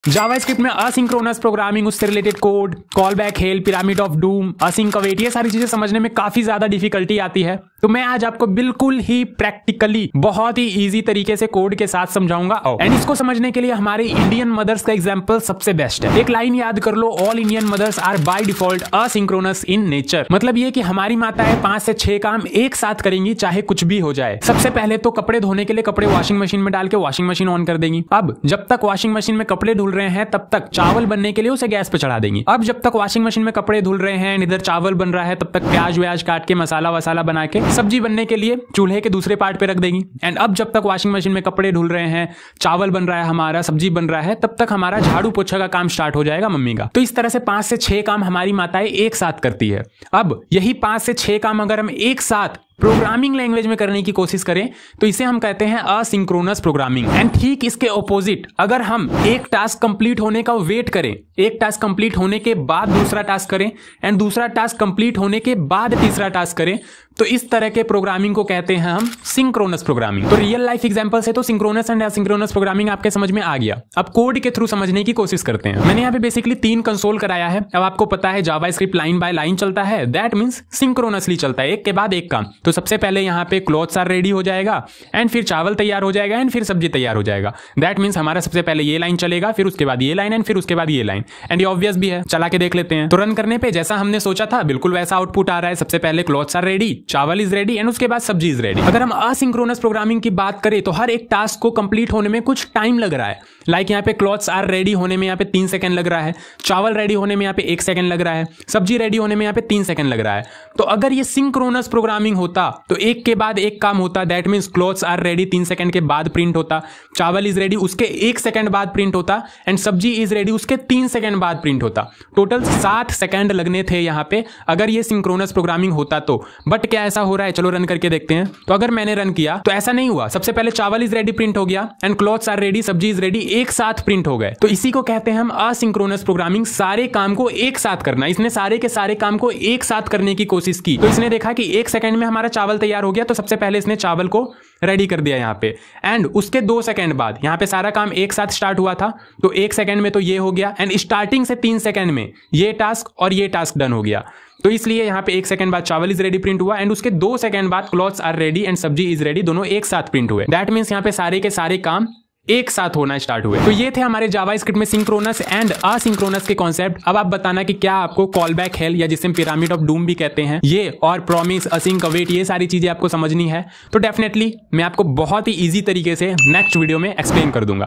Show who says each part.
Speaker 1: JavaScript में asynchronous programming, उससे related code, call back hello, pyramid of doom, async await, ये सारी चीजें समझने में काफी ज्यादा डिफिकल्टी आती है। तो मैं आज आपको बिल्कुल ही प्रैक्टिकली बहुत ही इजी तरीके से कोड के साथ समझाऊंगा। एंड इसको समझने के लिए हमारे इंडियन मदर्स का एग्जांपल सबसे बेस्ट है। एक लाइन याद कर लो, all Indian mothers are by default asynchronous in nature. मतलब ये कि हमारी माताएं 5 से 6 काम एक साथ करेंगी, चाहे कुछ भी हो जाए। सबसे पहले तो कपड़े धोने के लिए कपड़े वॉशिंग मशीन में डाल के वॉशिंग मशीन ऑन कर देंगी। अब जब तक वॉशिंग मशीन में कपड़े धुल रहे हैं तब तक चावल बनने के लिए उसे गैस पे चढ़ा देंगी। अब जब तक वॉशिंग मशीन में कपड़े धुल रहे हैं, इधर चावल बन रहा है, तब तक प्याज व्याज काट के मसाला वसाला बना के सब्जी बनने के लिए चूल्हे के दूसरे पार्ट पे रख देंगी। एंड अब जब तक वॉशिंग मशीन में कपड़े धुल रहे हैं, चावल बन रहा है, हमारा सब्जी बन रहा है, तब तक हमारा झाड़ू पोछा का काम स्टार्ट हो जाएगा मम्मी का। तो इस तरह से 5 से 6 काम हमारी माताएं एक साथ करती है। अब यही 5 से 6 काम अगर हम एक साथ प्रोग्रामिंग लैंग्वेज में करने की कोशिश करें तो इसे हम कहते हैं असिंक्रोनस प्रोग्रामिंग। एंड ठीक इसके ऑपोजिट, अगर हम एक टास्क कंप्लीट होने का वेट करें, एक टास्क कंप्लीट होने के बाद दूसरा टास्क करें, एंड दूसरा टास्क कंप्लीट होने के बाद तीसरा टास्क करें, तो इस तरह के प्रोग्रामिंग को कहते हैं हम सिंक्रोनस प्रोग्रामिंग। तो रियल लाइफ एग्जांपल से तो सिंक्रोनस एंड असिंक्रोनस प्रोग्रामिंग आपके समझ में आ गया। अब कोड के थ्रू समझने की कोशिश करते हैं। मैंने यहाँ पे बेसिकली 3 कंसोल कराया है। अब आपको पता है जावास्क्रिप्ट लाइन बाय लाइन चलता है, दैट मींस सिंक्रोनसली चलता है, एक के बाद एक काम। तो सबसे पहले यहाँ पे क्लॉथ्स आर रेडी हो जाएगा, एंड फिर चावल तैयार हो जाएगा, एंड फिर सब्जी तैयार हो जाएगा। दैट मींस हमारा सबसे पहले ये लाइन चलेगा, फिर उसके बाद ये लाइन, एंड फिर उसके बाद ये लाइन। एंड ये ऑब्वियस भी है, चला के देख लेते हैं। तो रन करने पे जैसा हमने सोचा था बिल्कुल वैसा आउटपुट आ रहा है। सबसे पहले क्लॉथ्स आर रेडी, चावल इज रेडी, एंड उसके बाद सब्जी इज रेडी। अगर हम असिंक्रोनस प्रोग्रामिंग की बात करें तो हर एक टास्क को कंप्लीट होने में कुछ टाइम लग रहा है। लाइक यहाँ पे क्लॉथ्स आर रेडी होने में यहाँ पे 3 सेकंड लग रहा है, चावल रेडी होने में यहाँ पे 1 सेकंड लग रहा है, सब्जी रेडी होने में यहाँ पे 3 सेकंड लग रहा है। तो अगर ये सिंक्रोनस प्रोग्रामिंग होता तो एक के बाद एक काम होता। That means clothes are ready 3 second के बाद प्रिंट होता, चावल इज रेडी उसके 1 सेकंड बाद प्रिंट होता, एंड सब्जी इज रेडी उसके 3 सेकंड बाद प्रिंट होता। टोटल 7 सेकंड लगने थे यहाँ पे अगर ये सिंक्रोनस प्रोग्रामिंग होता तो। बट क्या ऐसा हो रहा है, चलो रन करके देखते हैं। तो अगर मैंने रन किया तो ऐसा नहीं हुआ। सबसे पहले चावल इज रेडी प्रिंट हो गया, एंड क्लॉथ्स आर रेडी, सब्जी इज रेडी एक साथ प्रिंट हो गए। तो इसी को कहते हैं हम असिंक्रोनस प्रोग्रामिंग, सारे काम को एक साथ करना। इसने सारे के सारे काम को एक साथ करने की कोशिश की। तो इसने देखा कि 1 सेकंड में हमारा चावल तैयार हो गया, तो सबसे पहले इसने चावल को रेडी कर दिया यहाँ पे, एंड उसके 2 सेकंड बाद यहाँ पे सारा काम एक साथ स्टार्ट हुआ था, तो 1 सेकंड में तो ये हो गया, एंड स्टार्टिंग से 3 सेकंड में ये टास्क और ये टास्क डन हो गया। तो इसलिए यहाँ पे 1 सेकंड बाद चावल इज रेडी प्रिंट हुआ, एंड उसके 2 सेकंड बाद क्लॉथ्स आर रेडी एंड सब्जी इज रेडी, दोनों एक साथ प्रिंट हुए। दैट मींस यहाँ पे सारे के सारे काम एक साथ होना स्टार्ट हुए। तो ये थे हमारे जावास्क्रिप्ट में सिंक्रोनस एंड असिंक्रोनस के कॉन्सेप्ट। अब आप बताना कि क्या आपको कॉल बैक हेल, या जिसे पिरामिड ऑफ डूम भी कहते हैं, ये और प्रॉमिस, असिंक अवेट, ये सारी चीजें आपको समझनी है तो डेफिनेटली मैं आपको बहुत ही इजी तरीके से नेक्स्ट वीडियो में एक्सप्लेन कर दूंगा।